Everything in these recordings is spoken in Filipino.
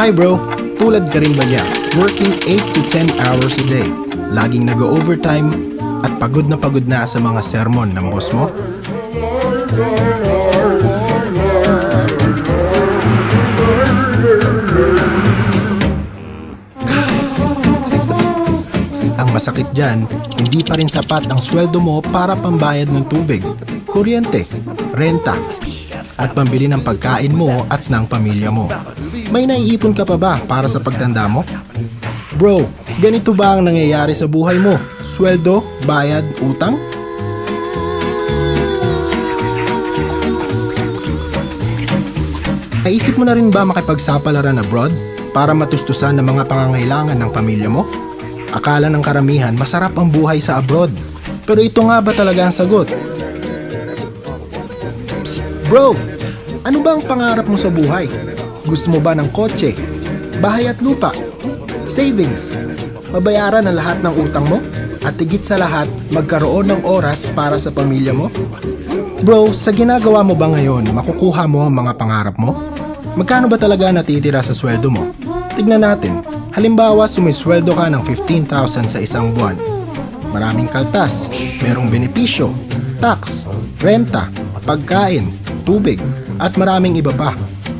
Hi bro, tulad ka rin ba niya? Working 8 to 10 hours a day. Laging nag-overtime at pagod na sa mga sermon ng boss mo? Ang masakit dyan, hindi pa rin sapat ang sweldo mo para pambayad ng tubig, kuryente, renta, at pambili ng pagkain mo at ng pamilya mo. May naiipon ka pa ba para sa pagtanda mo? Bro, ganito ba ang nangyayari sa buhay mo? Sweldo, bayad, utang? Naisip mo na rin ba makipagsapalaran abroad para matustusan ng mga pangangailangan ng pamilya mo? Akala ng karamihan masarap ang buhay sa abroad. Pero ito nga ba talaga ang sagot? Psst, bro! Ano ba ang pangarap mo sa buhay? Gusto mo ba ng kotse, bahay at lupa, savings, mabayaran ang lahat ng utang mo, at higit sa lahat, magkaroon ng oras para sa pamilya mo? Bro, sa ginagawa mo ba ngayon, makukuha mo ang mga pangarap mo? Magkano ba talaga natitira sa sweldo mo? Tignan natin. Halimbawa, sumisweldo ka ng 15,000 sa isang buwan. Maraming kaltas, merong benepisyo, tax, renta, pagkain, tubig, at maraming iba pa.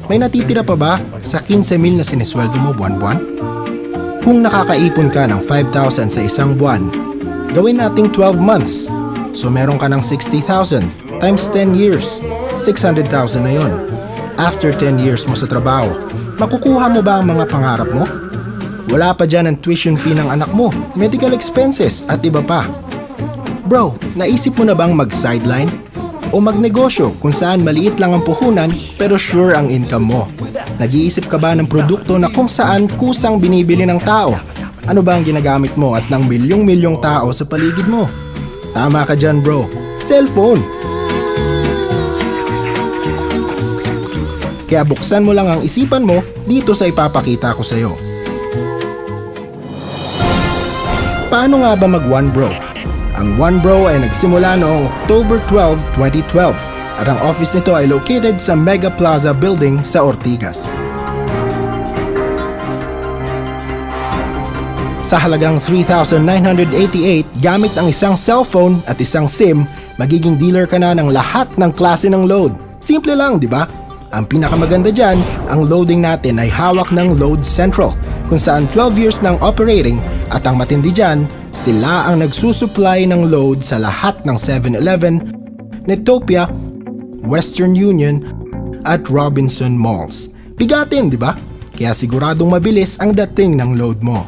May natitira pa ba sa 15,000 na sinisweldo mo buwan-buwan? Kung nakakaipon ka ng 5,000 sa isang buwan, gawin nating 12 months. So meron ka ng 60,000 times 10 years, 600,000 na yon. After 10 years mo sa trabaho, makukuha mo ba ang mga pangarap mo? Wala pa dyan ang tuition fee ng anak mo, medical expenses at iba pa. Bro, naisip mo na bang mag-sideline? O magnegosyo kung saan maliit lang ang puhunan pero sure ang income mo? Nag-iisip ka ba ng produkto na kung saan kusang binibili ng tao? Ano ba ang ginagamit mo at ng milyong-milyong tao sa paligid mo? Tama ka dyan bro, cellphone! Kaya buksan mo lang ang isipan mo dito sa ipapakita ko sa'yo. Paano nga ba mag-One Bro? Ang One Bro ay nagsimula noong October 12, 2012 at ang office nito ay located sa Mega Plaza Building sa Ortigas. Sa halagang 3,988 gamit ang isang cellphone at isang SIM, magiging dealer ka na ng lahat ng klase ng load. Simple lang, di ba? Ang pinakamaganda dyan, ang loading natin ay hawak ng Load Central kung saan 12 years ng operating at ang matindi dyan, sila ang nagsusupply ng load sa lahat ng 7-Eleven, Netopia, Western Union at Robinson Malls. Bigatin, di ba? Kaya siguradong mabilis ang dating ng load mo.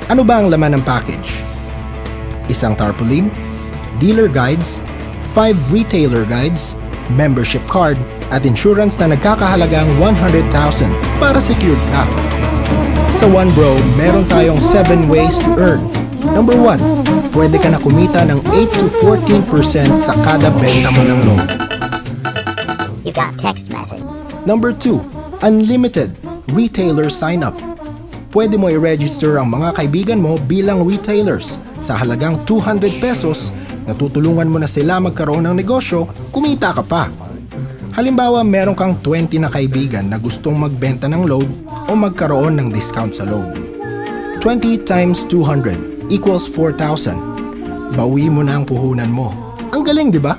Ano ba ang laman ng package? Isang tarpaulin, dealer guides, 5 retailer guides, membership card, at insurance na nagkakahalagang 100,000 para secured ka. Sa One Bro, meron tayong 7 ways to earn. Number 1, pwede ka na kumita ng 8 to 14% sa kada benta mo ng load. You got text message. Number 2, unlimited retailer sign-up. Pwede mo i-register ang mga kaibigan mo bilang retailers. Sa halagang 200 pesos, natutulungan mo na sila magkaroon ng negosyo, kumita ka pa. Halimbawa, meron kang 20 na kaibigan na gustong magbenta ng load o magkaroon ng discount sa load. 20 times 200 equals 4,000. Bawi mo na ang puhunan mo. Ang galing, di ba?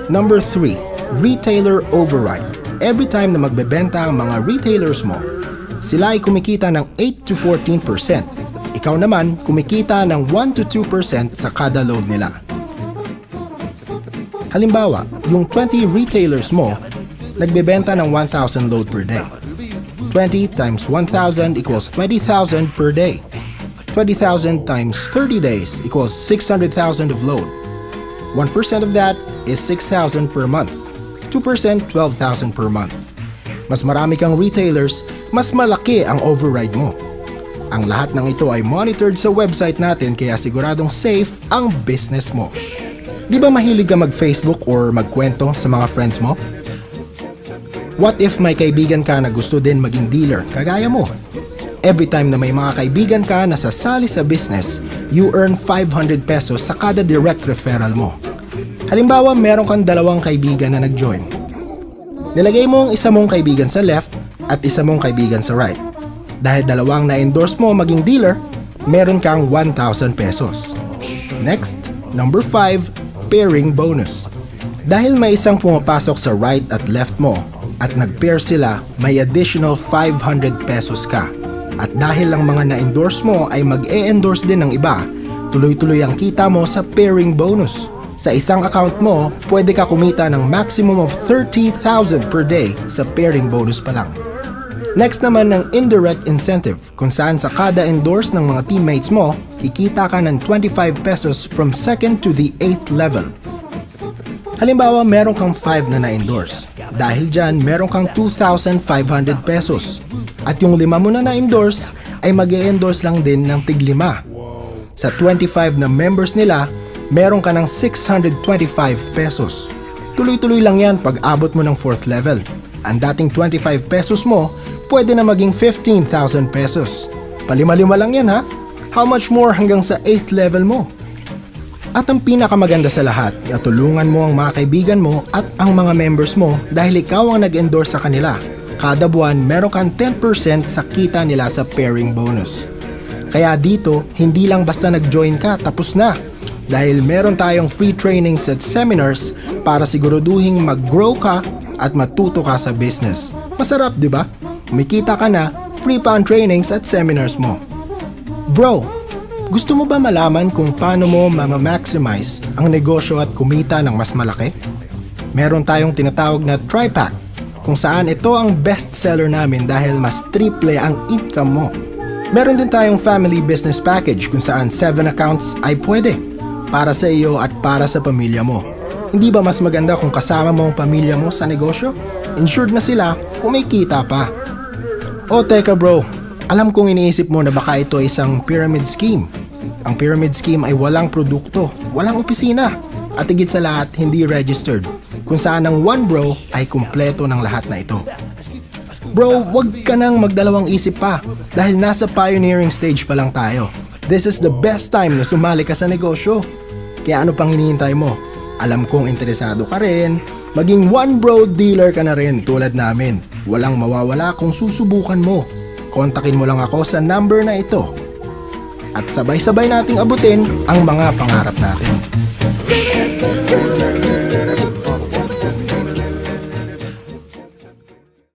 Number 3, retailer override. Every time na magbebenta ang mga retailers mo, sila ay kumikita ng 8 to 14%. Ikaw naman, kumikita ng 1 to 2% sa kada load nila. Halimbawa, yung 20 retailers mo, nagbebenta ng 1,000 load per day. 20 times 1,000 equals 20,000 per day. 20,000 times 30 days equals 600,000 of load. 1% of that is 6,000 per month. 2% 12,000 per month. Mas marami kang retailers, mas malaki ang override mo. Ang lahat ng ito ay monitored sa website natin kaya siguradong safe ang business mo. Di ba mahilig ka mag-Facebook or magkwento sa mga friends mo? What if may kaibigan ka na gusto din maging dealer, kagaya mo? Every time na may mga kaibigan ka na sasali sa business, you earn 500 pesos sa kada direct referral mo. Halimbawa, meron kang 2 kaibigan na nag-join. Nilagay mo ang isa mong kaibigan sa left at isa mong kaibigan sa right. Dahil dalawang na-endorse mo maging dealer, meron kang 1,000 pesos. Next, number 5, pairing bonus. Dahil may isang pumapasok sa right at left mo at nag-pair sila, may additional 500 pesos ka. At dahil ang mga na-endorse mo ay mag-e-endorse din ng iba, tuloy-tuloy ang kita mo sa pairing bonus. Sa isang account mo, pwede ka kumita ng maximum of 30,000 per day sa pairing bonus pa lang. Next naman ng indirect incentive, kung saan sa kada endorse ng mga teammates mo, kikita ka ng 25 pesos from 2nd to the 8th level. Halimbawa, meron kang 5 na na-endorse. Dahil dyan, meron kang 2,500 pesos. At yung 5 mo na na-endorse, ay mag-e-endorse lang din ng tig-5. Sa 25 na members nila, meron ka ng 625 pesos. Tuloy-tuloy lang yan pag abot mo ng 4th level. Ang dating 25 pesos mo, pwede na maging 15,000 pesos. Palima-lima lang yan ha? How much more hanggang sa 8th level mo? At ang pinakamaganda sa lahat, natulungan mo ang mga kaibigan mo at ang mga members mo dahil ikaw ang nag-endorse sa kanila. Kada buwan, meron kang 10% sa kita nila sa pairing bonus. Kaya dito, hindi lang basta nag-join ka, tapos na. Dahil meron tayong free trainings at seminars para siguraduhin mag-grow ka at matuto ka sa business. Masarap, di ba? Kumikita ka na, free pa ang trainings at seminars mo. Bro, gusto mo ba malaman kung paano mo ma-maximize ang negosyo at kumita ng mas malaki? Meron tayong tinatawag na TriPack, kung saan ito ang best seller namin dahil mas triple ang income mo. Meron din tayong family business package kung saan 7 accounts ay pwede para sa iyo at para sa pamilya mo. Hindi ba mas maganda kung kasama mo ang pamilya mo sa negosyo? Insured na sila, kumikita pa. O teka bro, alam kong iniisip mo na baka ito ay isang pyramid scheme. Ang pyramid scheme ay walang produkto, walang opisina, at higit sa lahat hindi registered, kung saan ang one bro ay kumpleto ng lahat na ito. Bro, wag ka nang magdalawang isip pa dahil nasa pioneering stage pa lang tayo. This is the best time na sumali ka sa negosyo. Kaya ano pang hinihintay mo? Alam kong interesado ka rin, maging one bro dealer ka na rin tulad namin. Walang mawawala kung susubukan mo. Kontakin mo lang ako sa number na ito. At sabay-sabay nating abutin ang mga pangarap natin.